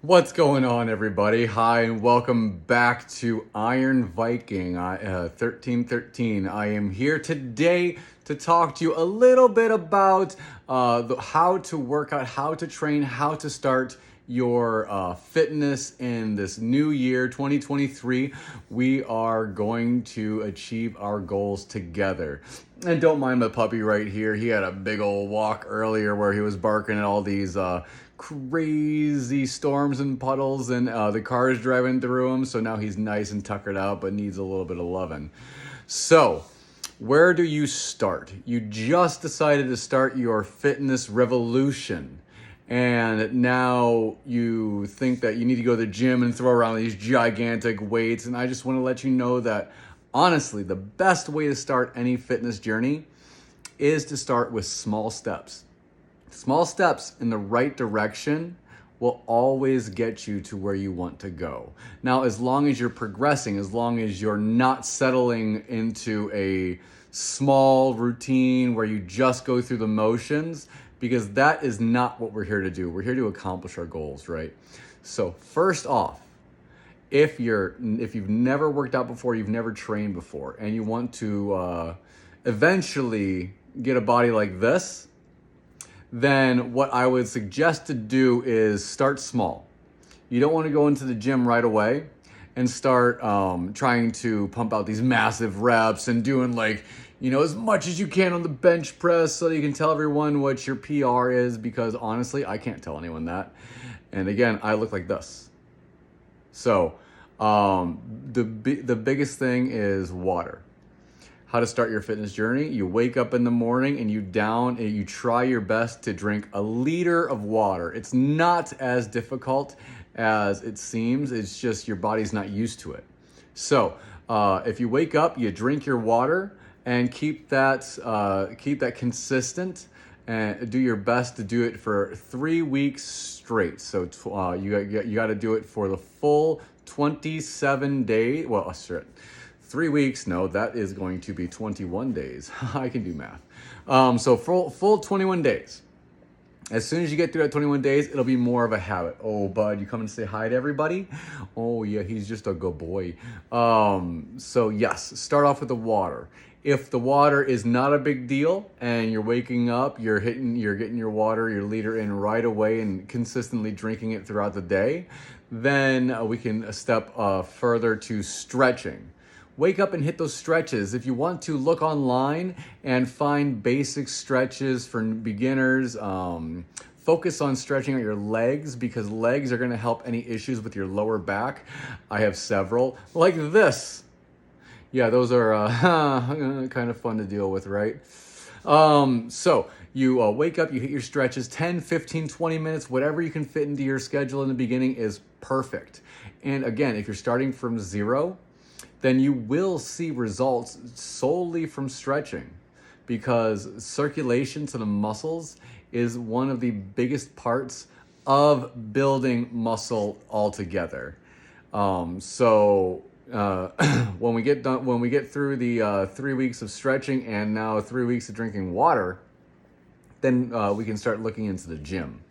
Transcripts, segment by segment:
What's going on, everybody? Hi, and welcome back to Iron Viking 1313. I am here today to talk to you a little bit about how to work out, how to train, how to start your fitness in this new year, 2023. We are going to achieve our goals together. And don't mind my puppy right here. He had a big old walk earlier where he was barking at all these crazy storms and puddles, and the car is driving through him. So now he's nice and tuckered out, but needs a little bit of loving. So, where do you start? You just decided to start your fitness revolution. And now you think that you need to go to the gym and throw around these gigantic weights. And I just want to let you know that honestly, the best way to start any fitness journey is to start with small steps. Small steps in the right direction will always get you to where you want to go. Now, as long as you're progressing, as long as you're not settling into a small routine where you just go through the motions, because that is not what we're here to do. We're here to accomplish our goals, right? So first off, if you've never worked out before, you've never trained before, and you want to eventually get a body like this, then what I would suggest to do is start small. You don't want to go into the gym right away and start trying to pump out these massive reps and doing as much as you can on the bench press so that you can tell everyone what your PR is, because honestly, I can't tell anyone that. And again, I look like this. So the biggest thing is water. How to start your fitness journey. You wake up in the morning and you try your best to drink a liter of water. It's not as difficult as it seems. It's just your body's not used to it. So if you wake up, you drink your water and keep that consistent, and do your best to do it for 3 weeks straight. So you got to do it for the full 27 days. Well, shit. 3 weeks, no, that is going to be 21 days. I can do math. So full 21 days. As soon as you get through that 21 days, it'll be more of a habit. Oh, bud, you come and say hi to everybody? Oh, yeah, he's just a good boy. So yes, start off with the water. If the water is not a big deal and you're waking up, you're getting your water, your liter in right away and consistently drinking it throughout the day, then we can step further to stretching. Wake up and hit those stretches. If you want to, look online and find basic stretches for beginners. Focus on stretching out your legs, because legs are going to help any issues with your lower back. I have several, like this. Yeah, those are kind of fun to deal with, right? So you wake up, you hit your stretches, 10, 15, 20 minutes, whatever you can fit into your schedule in the beginning is perfect. And again, if you're starting from zero, then you will see results solely from stretching, because circulation to the muscles is one of the biggest parts of building muscle altogether. When we get through the 3 weeks of stretching and now 3 weeks of drinking water, then we can start looking into the gym.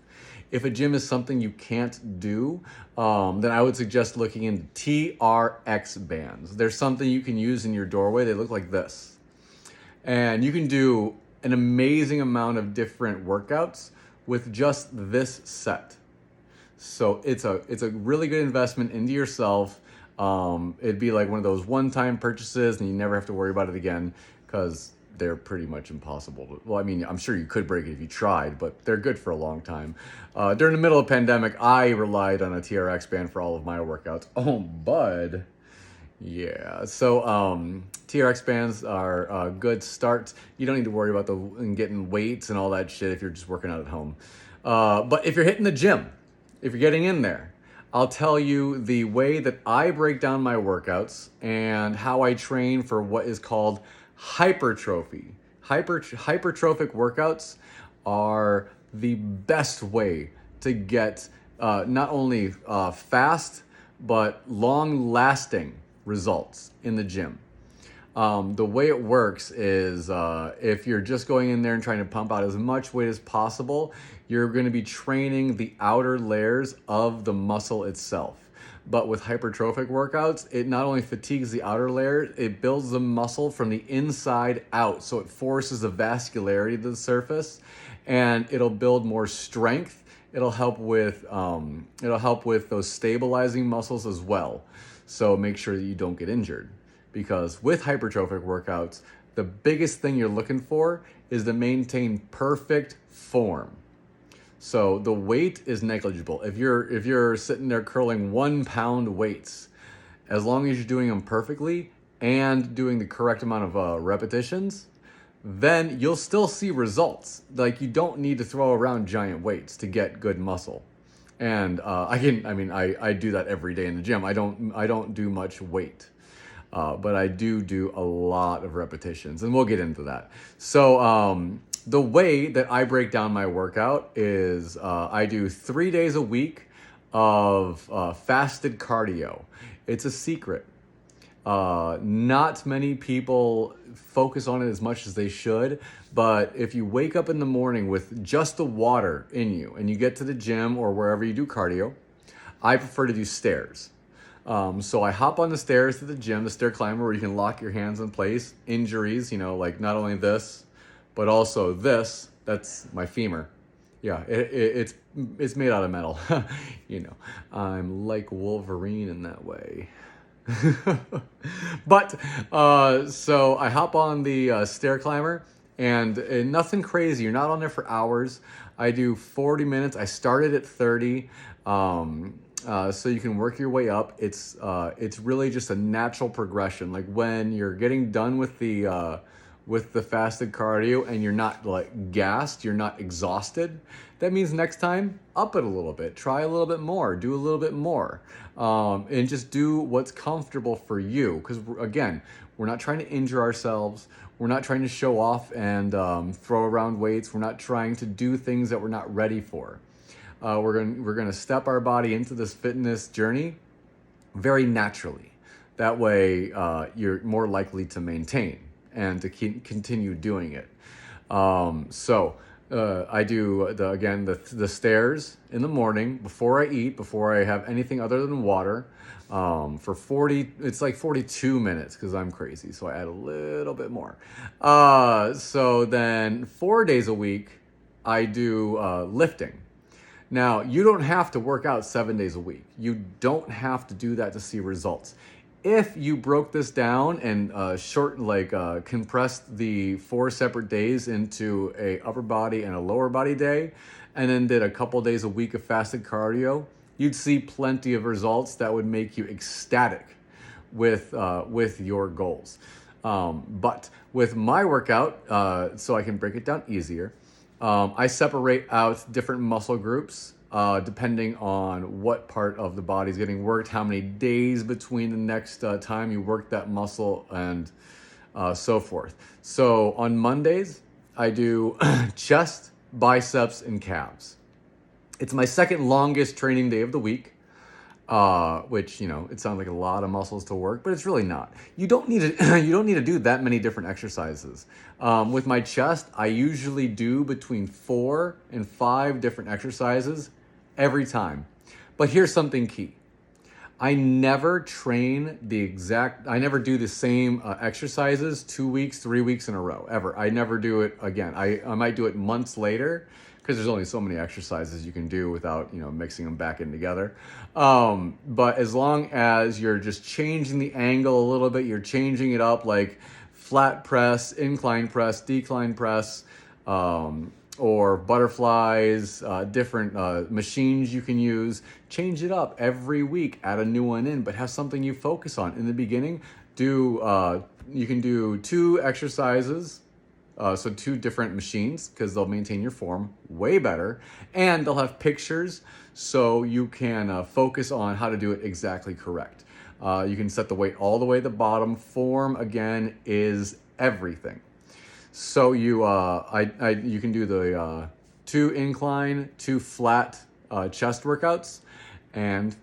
If a gym is something you can't do, then I would suggest looking into TRX bands. There's something you can use in your doorway. They look like this. And you can do an amazing amount of different workouts with just this set. So it's a really good investment into yourself. It'd be like one of those one-time purchases and you never have to worry about it again, because they're pretty much impossible. Well, I mean, I'm sure you could break it if you tried, but they're good for a long time. During the middle of the pandemic, I relied on a TRX band for all of my workouts. Oh, bud. Yeah. So TRX bands are a good start. You don't need to worry about getting weights and all that shit if you're just working out at home. But if you're hitting the gym, if you're getting in there, I'll tell you the way that I break down my workouts and how I train for what is called hypertrophy. Hypertrophic workouts are the best way to get not only fast, but long-lasting results in the gym. The way it works is if you're just going in there and trying to pump out as much weight as possible, you're going to be training the outer layers of the muscle itself. But with hypertrophic workouts, it not only fatigues the outer layer, it builds the muscle from the inside out. So it forces the vascularity to the surface, and it'll build more strength. It'll help with those stabilizing muscles as well. So make sure that you don't get injured, because with hypertrophic workouts, the biggest thing you're looking for is to maintain perfect form. So the weight is negligible. If you're sitting there curling 1 pound weights, as long as you're doing them perfectly and doing the correct amount of repetitions, then you'll still see results. Like, you don't need to throw around giant weights to get good muscle. And I do that every day in the gym. I don't do much weight. But I do a lot of repetitions, and we'll get into that. So the way that I break down my workout is I do 3 days a week of fasted cardio. It's a secret. Not many people focus on it as much as they should, but if you wake up in the morning with just the water in you and you get to the gym or wherever you do cardio, I prefer to do stairs. So I hop on the stairs to the gym, the stair climber, where you can lock your hands in place. Injuries, like not only this, but also this. That's my femur. Yeah, it's made out of metal. I'm like Wolverine in that way. But so I hop on the stair climber, and nothing crazy. You're not on there for hours. I do 40 minutes. I started at 30. So you can work your way up. It's really just a natural progression. Like, when you're getting done with the fasted cardio and you're not like gassed, you're not exhausted, that means next time up it a little bit, try a little bit more, do a little bit more, and just do what's comfortable for you. Because again, we're not trying to injure ourselves. We're not trying to show off and throw around weights. We're not trying to do things that we're not ready for. We're gonna step our body into this fitness journey very naturally. That way, you're more likely to maintain and to continue doing it. I do the stairs in the morning before I eat, before I have anything other than water. For 42 minutes, because I'm crazy, so I add a little bit more. So then 4 days a week, I do lifting. Now, you don't have to work out 7 days a week. You don't have to do that to see results. If you broke this down and compressed the 4 separate days into a upper body and a lower body day, and then did a couple days a week of fasted cardio, you'd see plenty of results that would make you ecstatic with your goals. But with my workout, so I can break it down easier, I separate out different muscle groups depending on what part of the body is getting worked, how many days between the next time you work that muscle, and so forth. So on Mondays, I do chest, biceps, and calves. It's my second longest training day of the week. Which, it sounds like a lot of muscles to work, but it's really not. You don't need to do that many different exercises. With my chest, I usually do between 4 and 5 different exercises every time. But here's something key. I never do the same exercises 2 weeks, 3 weeks in a row, ever. I never do it again. I might do it months later, because there's only so many exercises you can do without, mixing them back in together. But as long as you're just changing the angle a little bit, you're changing it up, like flat press, incline press, decline press, or butterflies, different machines you can use. Change it up every week, add a new one in, but have something you focus on. In the beginning, you can do 2 exercises, so 2 different machines, because they'll maintain your form way better, and they'll have pictures so you can focus on how to do it exactly correct. You can set the weight all the way to the bottom. Form, again, is everything. So you can do the 2 incline, 2 flat chest workouts, and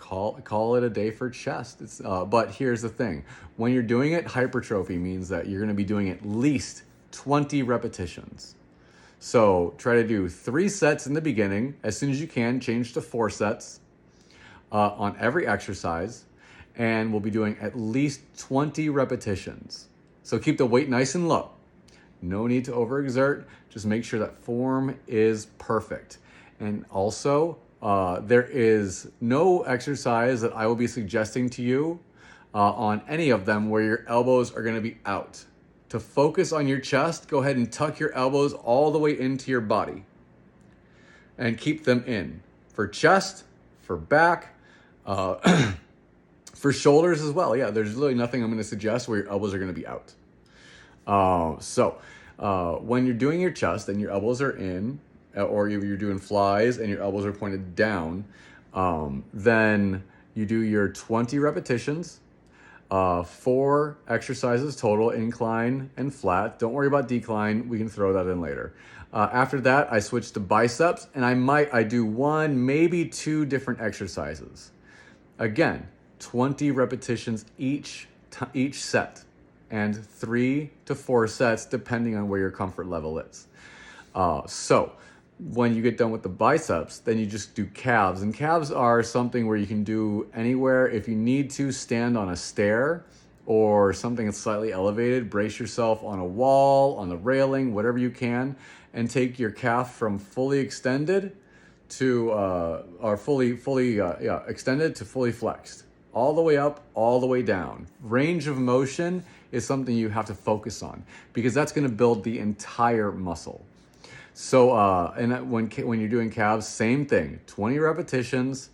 call it a day for chest. But here's the thing: when you're doing it, hypertrophy means that you're going to be doing at least 20 repetitions. So try to do 3 sets in the beginning. As soon as you can, change to 4 sets on every exercise, and we'll be doing at least 20 repetitions. So keep the weight nice and low. No need to overexert. Just make sure that form is perfect. And also, there is no exercise that I will be suggesting to you on any of them where your elbows are going to be out. To focus on your chest, go ahead and tuck your elbows all the way into your body and keep them in. For chest, for back, for shoulders as well. Yeah, there's really nothing I'm going to suggest where your elbows are going to be out. When you're doing your chest and your elbows are in, or you're doing flies and your elbows are pointed down, then you do your 20 repetitions, 4 exercises total, incline and flat. Don't worry about decline. We can throw that in later. After that, I switch to biceps, and I do 1, maybe 2 different exercises. Again, 20 repetitions each set, and 3 to 4 sets depending on where your comfort level is. So when you get done with the biceps, then you just do calves. And calves are something where you can do anywhere. If you need to, stand on a stair or something that's slightly elevated, brace yourself on a wall, on the railing, whatever you can, and take your calf from fully extended to fully extended to fully flexed. All the way up, all the way down. Range of motion is something you have to focus on because that's going to build the entire muscle. So, when you're doing calves, same thing. 20 repetitions,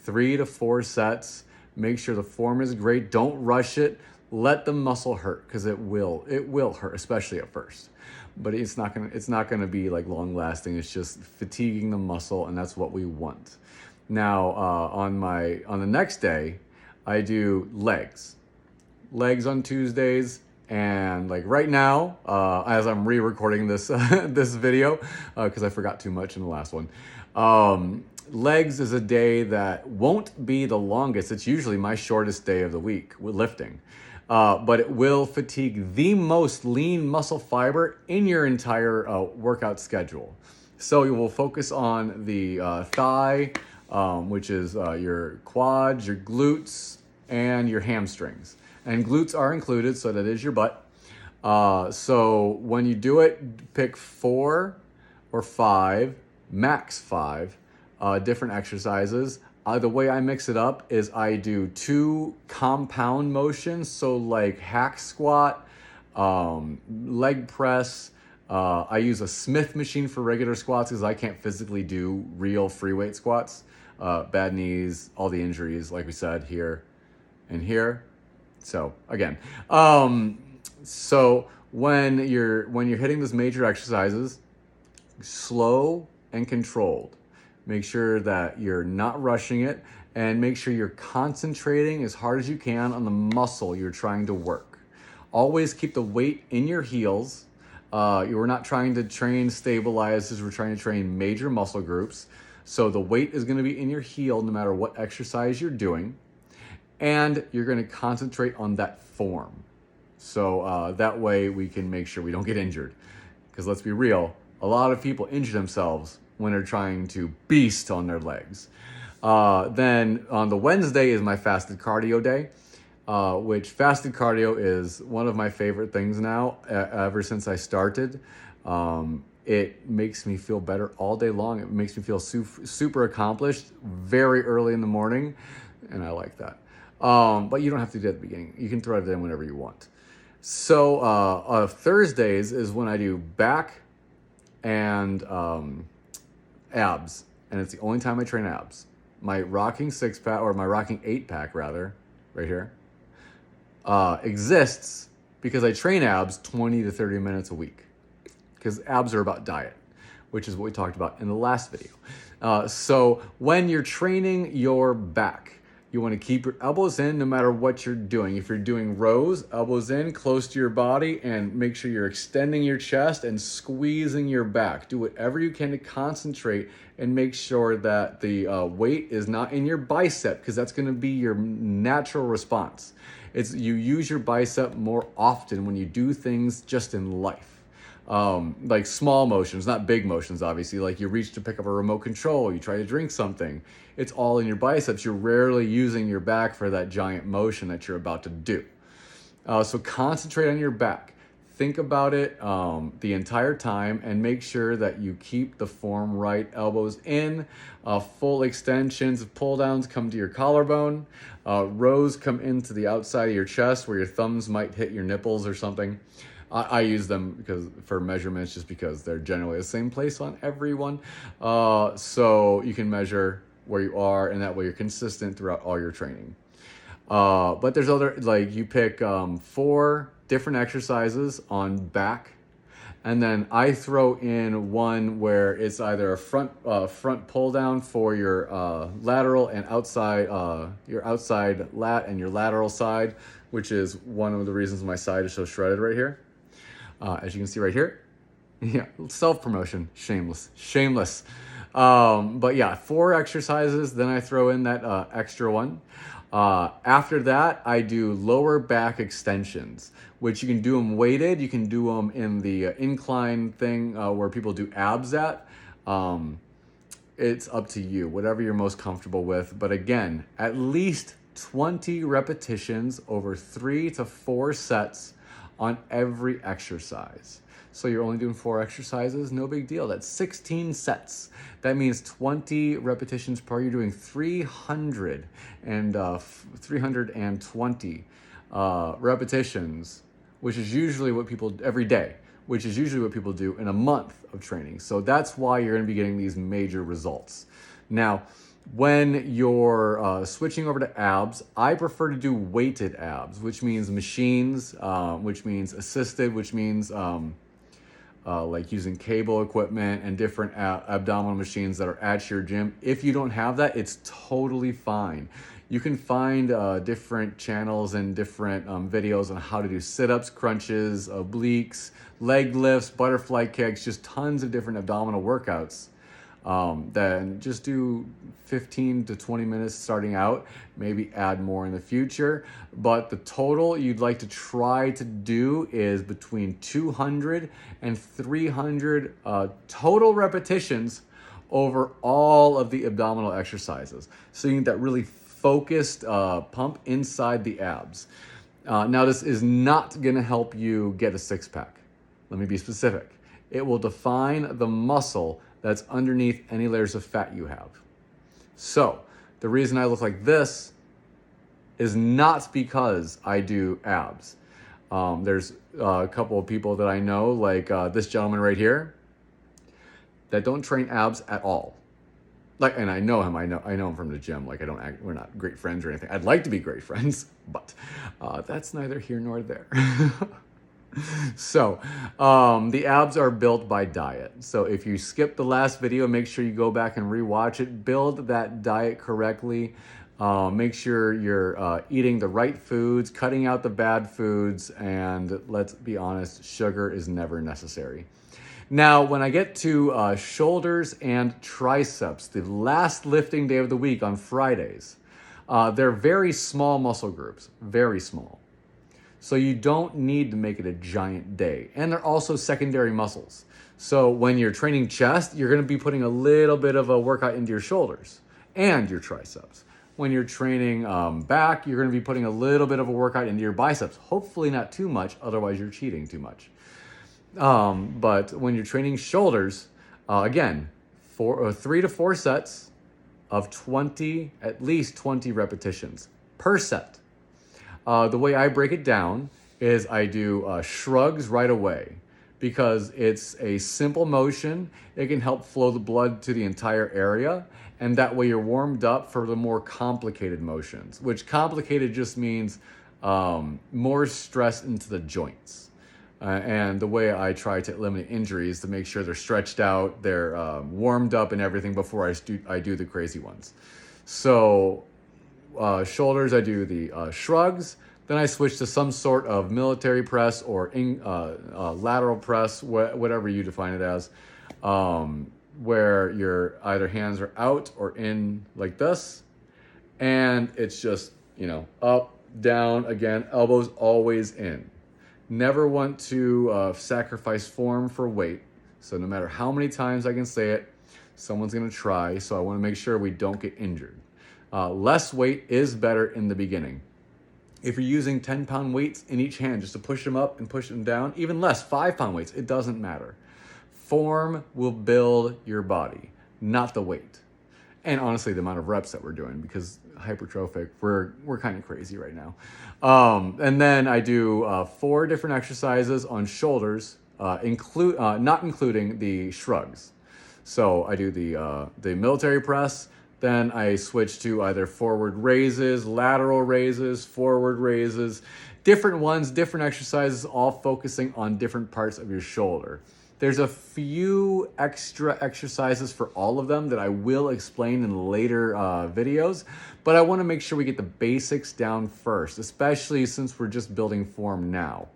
3 to 4 sets. Make sure the form is great. Don't rush it. Let the muscle hurt because it will hurt, especially at first. But it's not gonna be like long lasting. It's just fatiguing the muscle, and that's what we want. Now, on the next day, I do legs on Tuesdays. And like right now, as I'm re-recording this this video, because I forgot too much in the last one, legs is a day that won't be the longest. It's usually my shortest day of the week with lifting, but it will fatigue the most lean muscle fiber in your entire workout schedule. So you will focus on the thigh, which is your quads, your glutes, and your hamstrings. And glutes are included, so that is your butt. So when you do it, pick 4 or 5, max 5 different exercises. The way I mix it up is I do 2 compound motions, so like hack squat, leg press. I use a Smith machine for regular squats because I can't physically do real free weight squats. Bad knees, all the injuries, like we said, here and here. So again, so when you're hitting those major exercises, slow and controlled. Make sure that you're not rushing it, and make sure you're concentrating as hard as you can on the muscle you're trying to work. Always keep the weight in your heels. You're not trying to train stabilizers. We're trying to train major muscle groups. So the weight is going to be in your heel no matter what exercise you're doing. And you're going to concentrate on that form. So that way we can make sure we don't get injured. Because let's be real, a lot of people injure themselves when they're trying to beast on their legs. Then on the Wednesday is my fasted cardio day, which fasted cardio is one of my favorite things now, ever since I started. It makes me feel better all day long. It makes me feel super accomplished very early in the morning, and I like that. But you don't have to do it at the beginning. You can throw it in whenever you want. So Thursdays is when I do back and abs, and it's the only time I train abs. My rocking 6-pack, or my rocking 8-pack rather, right here, exists because I train abs 20 to 30 minutes a week. Because abs are about diet, which is what we talked about in the last video. So when you're training your back, You want to keep your elbows in no matter what you're doing. If you're doing rows, elbows in, close to your body, and make sure you're extending your chest and squeezing your back. Do whatever you can to concentrate and make sure that the weight is not in your bicep, because that's going to be your natural response. You use your bicep more often when you do things just in life. Like small motions, not big motions, obviously. Like you reach to pick up a remote control, you try to drink something. It's all in your biceps. You're rarely using your back for that giant motion that you're about to do. So concentrate on your back. Think about it the entire time and make sure that you keep the form right. Elbows in, full extensions, pull downs come to your collarbone. Rows come into the outside of your chest where your thumbs might hit your nipples or something. I use them for measurements just because they're generally the same place on everyone. So you can measure where you are, and that way you're consistent throughout all your training. But there's other, like you pick 4 different exercises on back, and then I throw in one where it's either a front pull down for your lateral and outside, your outside lat and your lateral side, which is one of the reasons my side is so shredded right here. As you can see right here. Yeah, self-promotion, shameless. But yeah, 4 exercises, then I throw in that extra one. After that, I do lower back extensions, which you can do them weighted. You can do them in the incline thing where people do abs at. It's up to you, whatever you're most comfortable with. But again, at least 20 repetitions over 3 to 4 sets on every exercise. So you're only doing 4 exercises, no big deal. That's 16 sets. That means 20 repetitions per. You're doing 320 repetitions, which is usually what people every day, which is usually what people do in a month of training. So that's why you're going to be getting these major results. Now, when you're switching over to abs, I prefer to do weighted abs, which means machines, which means assisted, which means like using cable equipment and different abdominal machines that are at your gym. If you don't have that, it's totally fine. You can find different channels and different videos on how to do sit-ups, crunches, obliques, leg lifts, butterfly kicks, just tons of different abdominal workouts. Then just do 15 to 20 minutes starting out, maybe add more in the future. But the total you'd like to try to do is between 200 and 300 total repetitions over all of the abdominal exercises. So you need that really focused pump inside the abs. Now, this is not going to help you get a six-pack. Let me be specific. It will define the muscle that's underneath any layers of fat you have. So the reason I look like this is not because I do abs. There's a couple of people that I know, like this gentleman right here, that don't train abs at all. Like, and I know him. I know him from the gym. Like, we're not great friends or anything. I'd like to be great friends, but that's neither here nor there. So the abs are built by diet. So if you skip the last video, make sure you go back and rewatch it. Build that diet correctly. Make sure you're eating the right foods, cutting out the bad foods, and let's be honest, sugar is never necessary. Now, when I get to shoulders and triceps, the last lifting day of the week on Fridays, they're very small muscle groups, very small. So you don't need to make it a giant day. And they're also secondary muscles. So when you're training chest, you're going to be putting a little bit of a workout into your shoulders and your triceps. When you're training back, you're going to be putting a little bit of a workout into your biceps. Hopefully not too much, otherwise you're cheating too much. But when you're training shoulders, again, 3 to 4 sets of at least 20 repetitions per set. The way I break it down is I do shrugs right away because it's a simple motion. It can help flow the blood to the entire area, and that way you're warmed up for the more complicated motions, which complicated just means more stress into the joints. And the way I try to eliminate injuries to make sure they're stretched out, they're warmed up and everything before I do the crazy ones. So shoulders, I do the shrugs. Then I switch to some sort of military press or lateral press, whatever you define it as, where your either hands are out or in like this. And it's just, up, down, again, elbows always in. Never want to sacrifice form for weight. So no matter how many times I can say it, someone's going to try. So I want to make sure we don't get injured. Less weight is better in the beginning. If you're using 10-pound weights in each hand just to push them up and push them down, even less, 5-pound weights, it doesn't matter. Form will build your body, not the weight. And honestly, the amount of reps that we're doing, because hypertrophic, we're kind of crazy right now. And then I do 4 different exercises on shoulders, not including the shrugs. So I do the military press. Then I switch to either forward raises, lateral raises, forward raises, different ones, different exercises, all focusing on different parts of your shoulder. There's a few extra exercises for all of them that I will explain in later videos, but I want to make sure we get the basics down first, especially since we're just building form now.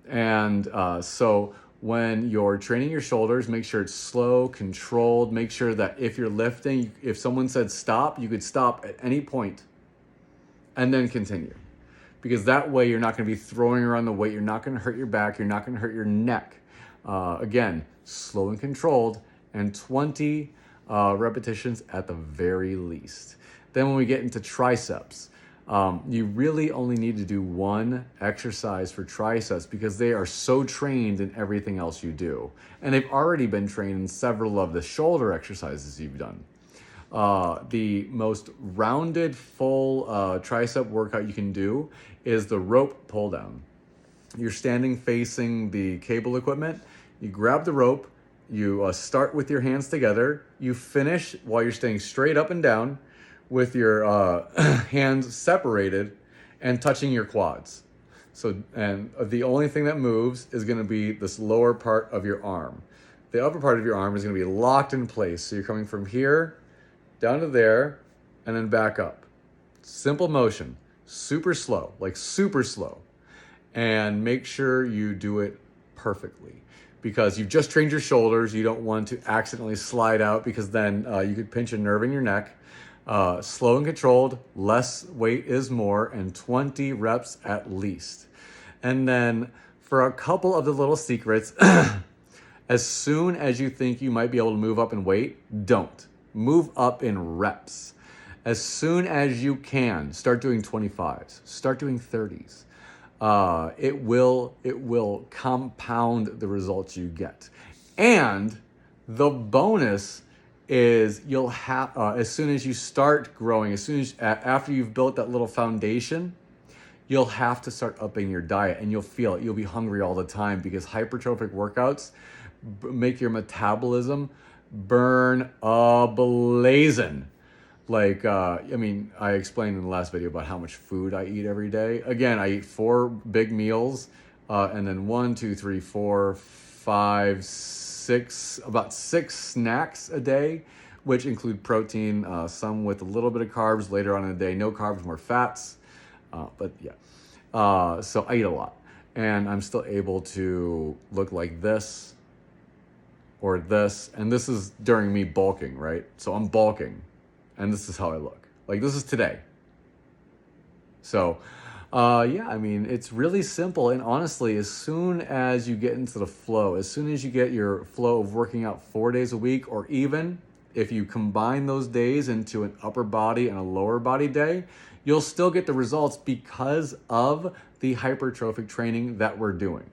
And so when you're training your shoulders, make sure it's slow, controlled. Make sure that if you're lifting, if someone said stop, you could stop at any point and then continue. Because that way you're not going to be throwing around the weight. You're not going to hurt your back. You're not going to hurt your neck. Again, slow and controlled, and 20 repetitions at the very least. Then when we get into triceps, you really only need to do 1 exercise for triceps because they are so trained in everything else you do. And they've already been trained in several of the shoulder exercises you've done. The most rounded, full tricep workout you can do is the rope pull down. You're standing facing the cable equipment. You grab the rope. You start with your hands together. You finish while you're staying straight up and down with your hands separated and touching your quads. So, and the only thing that moves is going to be this lower part of your arm. The upper part of your arm is going to be locked in place. So you're coming from here down to there and then back up. Simple motion, super slow, like super slow. And make sure you do it perfectly because you've just trained your shoulders. You don't want to accidentally slide out because then you could pinch a nerve in your neck. Slow and controlled, less weight is more, and 20 reps at least. And then for a couple of the little secrets, as soon as you think you might be able to move up in weight, don't. Move up in reps. As soon as you can, start doing 25s, start doing 30s. It will compound the results you get. And the bonus is you'll have, as soon as you start growing, as soon as, after you've built that little foundation, you'll have to start upping your diet and you'll feel it. You'll be hungry all the time because hypertrophic workouts make your metabolism burn ablazing. Like, I explained in the last video about how much food I eat every day. Again, I eat 4 big meals, and then 1, 2, 3, 4, 5, 6, about 6 snacks a day, which include protein, some with a little bit of carbs later on in the day. No carbs, more fats. But yeah, so I eat a lot, and I'm still able to look like this or this, and this is during me bulking, right? So I'm bulking. And this is how I look. Like, this is today. So, it's really simple. And honestly, as soon as you get into the flow, as soon as you get your flow of working out 4 days a week, or even if you combine those days into an upper body and a lower body day, you'll still get the results because of the hypertrophic training that we're doing.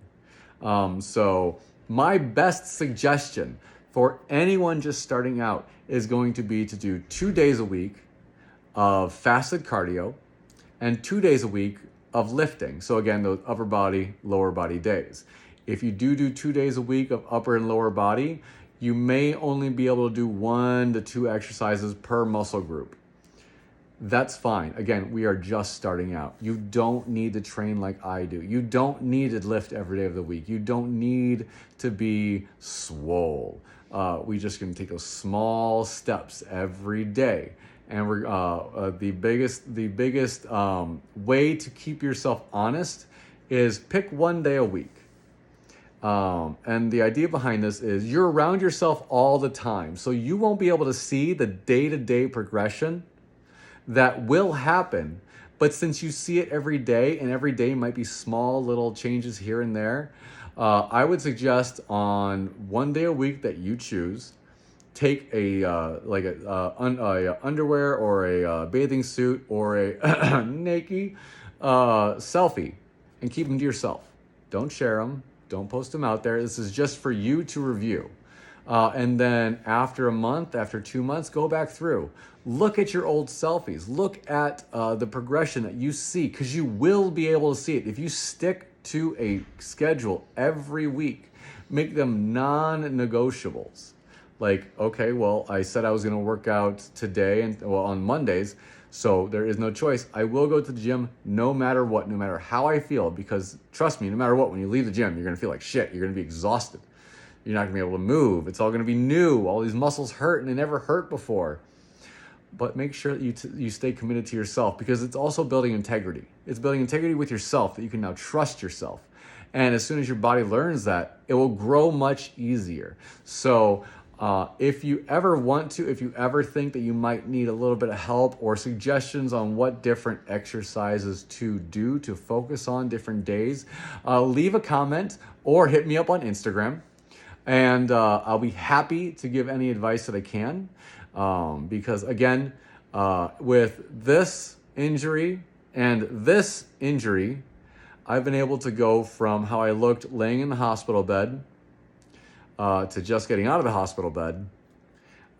So my best suggestion for anyone just starting out is going to be to do 2 days a week of fasted cardio and 2 days a week of lifting. So again, those upper body, lower body days. If you do 2 days a week of upper and lower body, you may only be able to do 1 to 2 exercises per muscle group. That's fine. Again, we are just starting out. You don't need to train like I do. You don't need to lift every day of the week. You don't need to be swole. We just going to take those small steps every day. And we're the biggest way to keep yourself honest is pick one day a week. And the idea behind this is you're around yourself all the time, so you won't be able to see the day-to-day progression that will happen. But since you see it every day, and every day might be small little changes here and there, I would suggest on one day a week that you choose, take a underwear or a bathing suit or a naked selfie and keep them to yourself. Don't share them. Don't post them out there. This is just for you to review. And then after a month, after 2 months, go back through. Look at your old selfies. Look at the progression that you see, because you will be able to see it. If you stick to a schedule every week, make them non-negotiables. Like, okay, well, I said I was going to work out today and on Mondays, so there is no choice. I will go to the gym no matter what, no matter how I feel, because trust me, no matter what, when you leave the gym, you're going to feel like shit. You're going to be exhausted. You're not going to be able to move. It's all going to be new. All these muscles hurt and they never hurt before. But make sure that you stay committed to yourself, because it's also building integrity. It's building integrity with yourself, that you can now trust yourself. And as soon as your body learns that, it will grow much easier. So if you ever think that you might need a little bit of help or suggestions on what different exercises to do to focus on different days, leave a comment or hit me up on Instagram. And I'll be happy to give any advice that I can. Because again, with this injury and this injury, I've been able to go from how I looked laying in the hospital bed to just getting out of the hospital bed,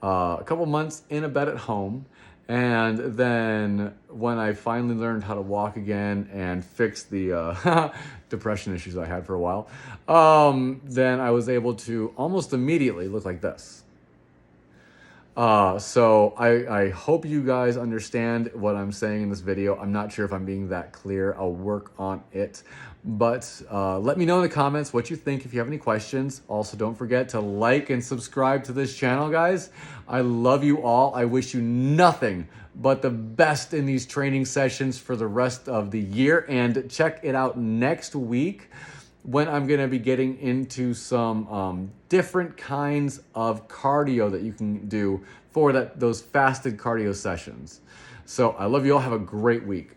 a couple months in a bed at home. And then when I finally learned how to walk again and fix the depression issues I had for a while, then I was able to almost immediately look like this. So I hope you guys understand what I'm saying in this video. I'm not sure if I'm being that clear. I'll work on it. But let me know in the comments what you think if you have any questions. Also, don't forget to like and subscribe to this channel, guys. I love you all. I wish you nothing but the best in these training sessions for the rest of the year. And check it out next week, when I'm going to be getting into some different kinds of cardio that you can do for those fasted cardio sessions. So I love you all. Have a great week.